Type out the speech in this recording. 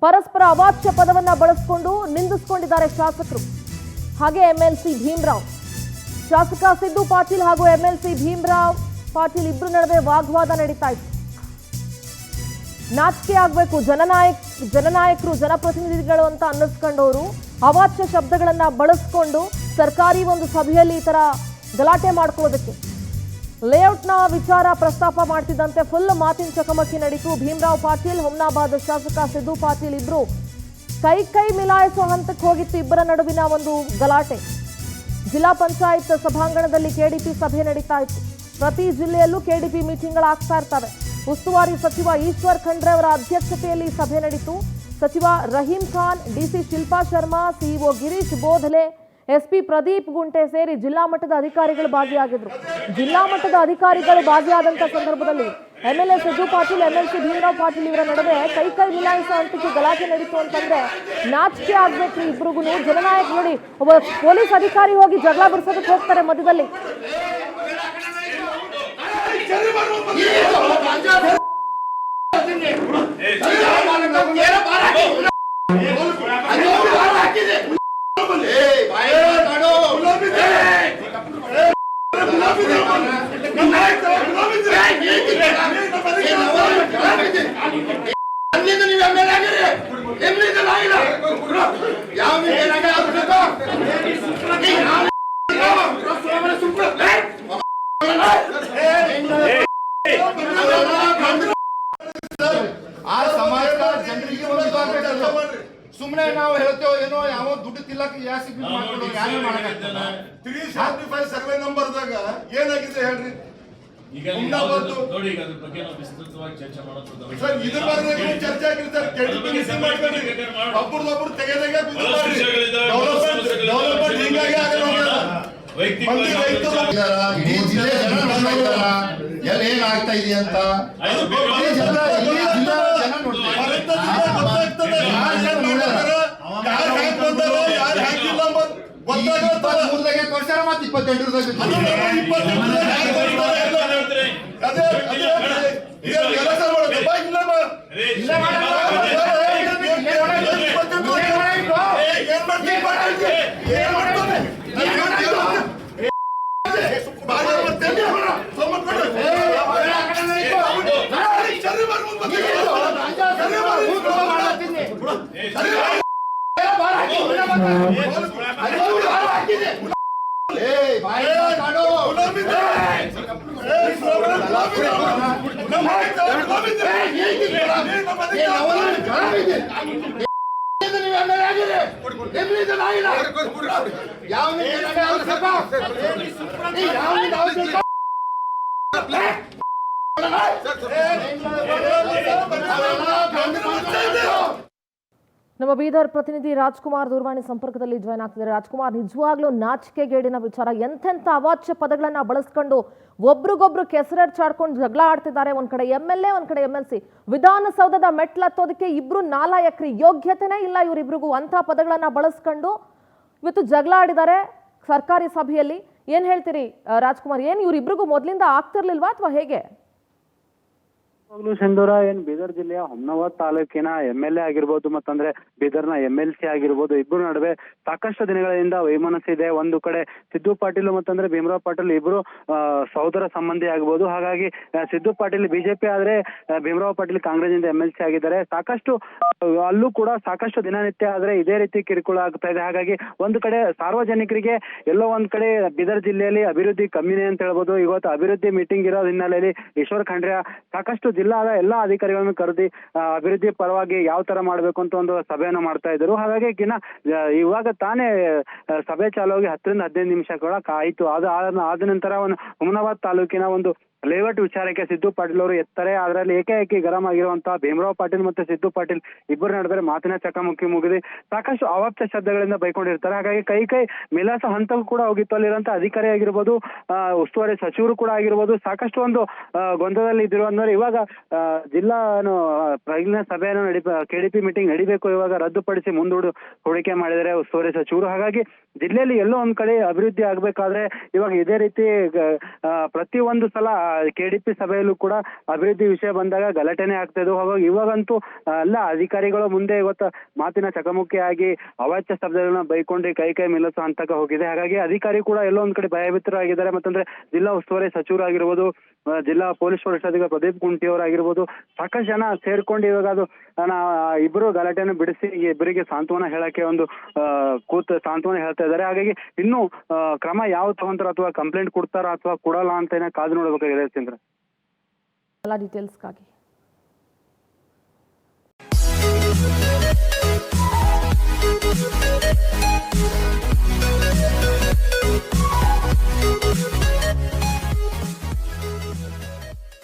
ಪರಸ್ಪರ ಅವಾಚ್ಯ ಪದವನ್ನ ಬಳಸಿಕೊಂಡು ನಿಂದಿಸಿಕೊಂಡಿದ್ದಾರೆ ಶಾಸಕರು. ಹಾಗೆ ಎಂಎಲ್ಸಿ ಭೀಮರಾವ್, ಶಾಸಕ ಸಿದ್ದು ಪಾಟೀಲ್ ಹಾಗೂ ಎಂಎಲ್ಸಿ ಭೀಮರಾವ್ ಪಾಟೀಲ್ ಇಬ್ಬರ ನಡುವೆ ವಾಗ್ವಾದ ನಡೀತಾ ಇತ್ತು. ನಾಚಿಕೆ ಆಗ್ಬೇಕು, ಜನನಾಯಕರು ಜನಪ್ರತಿನಿಧಿಗಳು ಅಂತ ಅನ್ನಿಸ್ಕೊಂಡವರು ಅವಾಚ್ಯ ಶಬ್ದಗಳನ್ನ ಬಳಸ್ಕೊಂಡು ಸರ್ಕಾರಿ ಒಂದು ಸಭೆಯಲ್ಲಿ ಈ ತರ ಗಲಾಟೆ ಮಾಡ್ಕೊಳ್ಳೋದಕ್ಕೆ ಲೇಔಟ್ನ ವಿಚಾರ ಪ್ರಸ್ತಾಪ ಮಾಡ್ತಿದ್ದಂತೆ ಫುಲ್ ಮಾತಿನ ಚಕಮಕಿ ನಡೀತು. ಭೀಮರಾವ್ ಪಾಟೀಲ್, ಹುಮ್ನಾಬಾದ್ ಶಾಸಕ ಸಿದ್ದು ಪಾಟೀಲ್ ಇಬ್ರು ಕೈ ಮಿಲಾಯಿಸೋ ಹಂತಕ್ಕೆ ಹೋಗಿತ್ತು ಇಬ್ಬರ ನಡುವಿನ ಒಂದು ಗಲಾಟೆ. ಜಿಲ್ಲಾ ಪಂಚಾಯತ್ ಸಭಾಂಗಣದಲ್ಲಿ ಕೆಡಿಪಿ ಸಭೆ ನಡೀತಾ ಇತ್ತು. ಪ್ರತಿ ಜಿಲ್ಲೆಯಲ್ಲೂ ಕೆಡಿಪಿ ಮೀಟಿಂಗ್ಗಳಾಗ್ತಾ ಇರ್ತವೆ. ಉಸ್ತುವಾರಿ ಸಚಿವ ಈಶ್ವರ್ ಖಂಡ್ರೆ ಅವರ ಅಧ್ಯಕ್ಷತೆಯಲ್ಲಿ ಸಭೆ ನಡೀತು. ಸಚಿವ Rahim Khan, DC Shilpa Sharma, CEO Girish Bodhale, SP Pradeep Gunte ಸೇರಿ ಜಿಲ್ಲಾ ಮಟ್ಟದ ಅಧಿಕಾರಿಗಳು ಭಾಗಿಯಾಗಿದ್ರು. ಜಿಲ್ಲಾ ಮಟ್ಟದ ಅಧಿಕಾರಿಗಳು ಭಾಗಿಯಾದಂತ ಸಂದರ್ಭದಲ್ಲಿ ಎಂಎಲ್ಎ ಸಿದ್ದು ಪಾಟೀಲ್, ಎಂಎಲ್ಸಿ ಭೀಮರಾವ್ ಪಾಟೀಲ್ ಇವರ ನಡುವೆ ಕೈ ಮಿಲಾಯಿಸೋ ಹಂತಕ್ಕೆ ಗಲಾಟೆ ನಡೀತು ಅಂತಂದ್ರೆ ನಾಚಿಕೆ ಆಗ್ಬೇಕ್ರಿ ಇಬ್ರಿಗೂ. ಜನನಾಯಕ ನೋಡಿ, ಒಬ್ಬ ಪೊಲೀಸ್ ಅಧಿಕಾರಿ ಹೋಗಿ ಜಗಳ ಬಿಡಿಸೋದಕ್ಕೆ ಹೋಗ್ತಾರೆ ಮಧ್ಯದಲ್ಲಿ. ಆ ಸಮಾಜದ ಜನರಿಗೆ ಸುಮ್ಮನೆ ನಾವು ಹೇಳ್ತೇವೆ ಏನೋ ಯಾವ ದುಡ್ಡು ತಿಲ್ಲಕ್ಕೆ ಮಾಡ್ಕೊಂಡು ಯಾರು ಮಾಡಕ್ಕಾಗ್ತದ? 375 ಸರ್ವೆ ನಂಬರ್ದಾಗ ಏನಾಗಿದೆ ಹೇಳ್ರಿ. ಈಗ ನೋಡಿ, ಈಗ ಅದ್ರ ಬಗ್ಗೆ ನಾವು ವಿಸ್ತೃತವಾಗಿ ಚರ್ಚೆ ಮಾಡೋದು ಸರ್. ಇದ್ರ ಬಗ್ಗೆ ಚರ್ಚೆ ಆಗಿರ್ತಾರೆ. ಒಬ್ಬರದೊಬ್ಬರು ತೆಗೆದಾಗ ಡೆವಲಪ್ಮೆಂಟ್ ಹಿಂಗಾಗಿ ಇಡೀ ಜಿಲ್ಲೆ ಎಲ್ಲಿ ಏನಾಗ್ತಾ ಇದೆ ಅಂತ ತೋರ್ಸಾರ ಮತ್ತೆ 28 ನಮ್ಮ ಬೀದರ್ ಪ್ರತಿನಿಧಿ ರಾಜ್ಕುಮಾರ್ ದೂರವಾಣಿ ಸಂಪರ್ಕದಲ್ಲಿ ಜಾಯ್ನ್ ಆಗ್ತಿದ್ದಾರೆ. ರಾಜ್ಕುಮಾರ್, ನಿಜವಾಗ್ಲೂ ನಾಚಿಕೆಗೇಡಿನ ವಿಚಾರ. ಎಂತೆಂಥ ಅವಾಚ್ಯ ಪದಗಳನ್ನ ಬಳಸ್ಕೊಂಡು ಒಬ್ರಿಗೊಬ್ರು ಕೆಸರೆಡ್ಚಾಡ್ಕೊಂಡು ಜಗಳ ಆಡ್ತಿದ್ದಾರೆ. ಒಂದ್ ಕಡೆ ಎಂಎಲ್ಎ, ಒಂದ್ ಕಡೆ ಎಂಎಲ್ಸಿ. ವಿಧಾನಸೌಧದ ಮೆಟ್ಲತ್ತೋದಕ್ಕೆ ಇಬ್ರು ನಾಲಾಯಕ್ರಿ, ಯೋಗ್ಯತೆನೇ ಇಲ್ಲ ಇವರಿಬ್ರಿಗೂ. ಅಂಥ ಪದಗಳನ್ನ ಬಳಸ್ಕೊಂಡು ಇವತ್ತು ಜಗಳ ಆಡಿದ್ದಾರೆ ಸರ್ಕಾರಿ ಸಭೆಯಲ್ಲಿ. ಏನ್ ಹೇಳ್ತೀರಿ ರಾಜ್ಕುಮಾರ್? ಏನ್ ಇವರಿಬ್ರಿಗೂ ಮೊದಲಿಂದ ಆಗ್ತಿರ್ಲಿಲ್ವಾ ಅಥವಾ ಹೇಗೆ? ಸಿಂಧೂರ, ಏನ್ ಬೀದರ್ ಜಿಲ್ಲೆಯ ಹುಮ್ನಾಬಾದ್ ತಾಲೂಕಿನ ಎಂಎಲ್ಎ ಆಗಿರ್ಬೋದು ಮತ್ತಂದ್ರೆ ಬೀದರ್ನ ಎಂಎಲ್ಸಿ ಆಗಿರ್ಬೋದು, ಇಬ್ಬರು ನಡುವೆ ಸಾಕಷ್ಟು ದಿನಗಳಿಂದ ವೈಮನಸ್ಸಿದೆ. ಒಂದು ಕಡೆ ಸಿದ್ದು ಪಾಟೀಲ್ ಮತ್ತಂದ್ರೆ ಭೀಮರಾವ್ ಪಾಟೀಲ್ ಇಬ್ರು ಸಹೋದರ ಸಂಬಂಧಿ ಆಗ್ಬೋದು. ಹಾಗಾಗಿ ಸಿದ್ದು ಪಾಟೀಲ್ ಬಿಜೆಪಿ ಆದ್ರೆ ಭೀಮರಾವ್ ಪಾಟೀಲ್ ಕಾಂಗ್ರೆಸ್ ಇಂದ ಎಂಎಲ್ಸಿ ಆಗಿದ್ದಾರೆ. ಸಾಕಷ್ಟು ಅಲ್ಲೂ ಕೂಡ ಸಾಕಷ್ಟು ದಿನನಿತ್ಯ ಆದ್ರೆ ಇದೇ ರೀತಿ ಕಿರುಕುಳ ಆಗ್ತಾ ಇದೆ. ಹಾಗಾಗಿ ಒಂದು ಕಡೆ ಸಾರ್ವಜನಿಕರಿಗೆ ಎಲ್ಲೋ ಒಂದ್ ಕಡೆ ಬೀದರ್ ಜಿಲ್ಲೆಯಲ್ಲಿ ಅಭಿವೃದ್ಧಿ ಕಮ್ಮಿನೇ ಅಂತ ಹೇಳ್ಬೋದು. ಇವತ್ತು ಅಭಿವೃದ್ಧಿ ಮೀಟಿಂಗ್ ಇರೋ ಹಿನ್ನೆಲೆಯಲ್ಲಿ ಈಶ್ವರ್ ಖಂಡ್ರೆ ಸಾಕಷ್ಟು ಜಿಲ್ಲಾದ ಎಲ್ಲಾ ಅಧಿಕಾರಿಗಳನ್ನು ಕರೆದಿ ಅಭಿವೃದ್ಧಿ ಪರವಾಗಿ ಯಾವ ತರ ಮಾಡ್ಬೇಕು ಅಂತ ಒಂದು ಸಭೆಯನ್ನು ಮಾಡ್ತಾ ಇದ್ರು. ಹಾಗಾಗಿ ಇವಾಗ ತಾನೇ ಸಭೆ ಚಾಲುವಾಗಿ 10 ರಿಂದ 15 ನಿಮಿಷಗಳ ಆಯ್ತು. ಆದ ನಂತರ ಹುಮ್ನಾಬಾದ್ ತಾಲೂಕಿನ ಒಂದು ಲೇಔಟ್ ವಿಚಾರಕ್ಕೆ ಸಿದ್ದು ಪಾಟೀಲ್ ಅವರು ಎತ್ತಾರೆ. ಅದರಲ್ಲಿ ಏಕಾಏಕಿ ಗರಂ ಆಗಿರುವಂತಹ ಭೀಮರಾವ್ ಪಾಟೀಲ್ ಮತ್ತೆ ಸಿದ್ದು ಪಾಟೀಲ್ ಇಬ್ಬರ ನಡುವೆ ಮಾತಿನ ಚಕಮಕಿ ಮುಗಿದಿ ಸಾಕಷ್ಟು ಅವಾಚ್ಯ ಶಬ್ದಗಳಿಂದ ಬೈಕೊಂಡಿರ್ತಾರೆ. ಹಾಗಾಗಿ ಕೈ ಮಿಲಾಸ ಹಂತಕ್ಕೂ ಕೂಡ ಹೋಗಿತ್ತು. ಅಲ್ಲಿರುವಂತ ಅಧಿಕಾರಿ ಆಗಿರ್ಬೋದು, ಉಸ್ತುವಾರಿ ಸಚಿವರು ಕೂಡ ಆಗಿರ್ಬೋದು, ಸಾಕಷ್ಟು ಒಂದು ಗೊಂದಲದಲ್ಲಿ ಇದ್ರು. ಅಂದ್ರೆ ಇವಾಗ ಜಿಲ್ಲಾ ಪ್ರಜ್ಞಾ ಸಭೆಯನ್ನು ಕೆಡಿಪಿ ಮೀಟಿಂಗ್ ನಡಿಬೇಕು, ಇವಾಗ ರದ್ದುಪಡಿಸಿ ಹೂಡಿಕೆ ಮಾಡಿದರೆ ಉಸ್ತುವಾರಿ ಸಚಿವರು. ಹಾಗಾಗಿ ಜಿಲ್ಲೆಯಲ್ಲಿ ಎಲ್ಲೋ ಒಂದ್ ಕಡೆ ಅಭಿವೃದ್ಧಿ ಆಗ್ಬೇಕಾದ್ರೆ ಇವಾಗ ಇದೇ ರೀತಿ ಪ್ರತಿ ಒಂದು ಸಲ KDP ಸಭೆಯಲ್ಲೂ ಕೂಡ ಅಭಿವೃದ್ಧಿ ವಿಷಯ ಬಂದಾಗ ಗಲಾಟೆನೇ ಆಗ್ತಾ ಇದ್ವು. ಹಾಗಾಗಿ ಇವಾಗಂತೂ ಎಲ್ಲ ಅಧಿಕಾರಿಗಳು ಮುಂದೆ ಇವತ್ತು ಮಾತಿನ ಚಕಮಕಿ ಅವಾಚ್ಯ ಶಬ್ದಗಳನ್ನ ಬೈಕೊಂಡು ಕೈ ಮಿಲಸೋ ಹಂತಕ್ಕೆ ಹೋಗಿದೆ. ಹಾಗಾಗಿ ಅಧಿಕಾರಿ ಕೂಡ ಎಲ್ಲೋ ಒಂದ್ ಕಡೆ ಭಯಭೀತರಾಗಿದ್ದಾರೆ. ಮತ್ತಂದ್ರೆ ಜಿಲ್ಲಾ ಉಸ್ತುವಾರಿ ಸಚಿವರಾಗಿರ್ಬೋದು, ಜಿಲ್ಲಾ ಪೊಲೀಸ್ ವರಿಷ್ಠಾಧಿಕಾರಿ ಪ್ರದೀಪ್ ಕುಂಟಿ ಅವರಾಗಿರ್ಬೋದು, ಸಾಕಷ್ಟು ಜನ ಸೇರ್ಕೊಂಡು ಇವಾಗ ಅದು ಇಬ್ಬರು ಗಲಾಟೆಯನ್ನು ಬಿಡಿಸಿ ಇಬ್ಬರಿಗೆ ಸಾಂತ್ವನ ಹೇಳಕ್ಕೆ ಒಂದು ಸಾಂತ್ವನ ಹೇಳ್ತಾ ಇದ್ದಾರೆ. ಹಾಗಾಗಿ ಇನ್ನೂ ಕ್ರಮ ಯಾವ ತಗೊಂತಾರ ಅಥವಾ ಕಂಪ್ಲೇಂಟ್ ಕೊಡ್ತಾರ ಅಥವಾ ಕೊಡಲ್ಲ ಅಂತ ಕಾದು ನೋಡ್ಬೇಕಾಗಿದೆ ಚಂದ್ರ. ಎಲ್ಲ ಡೀಟೇಲ್ಸ್ಗಾಗಿ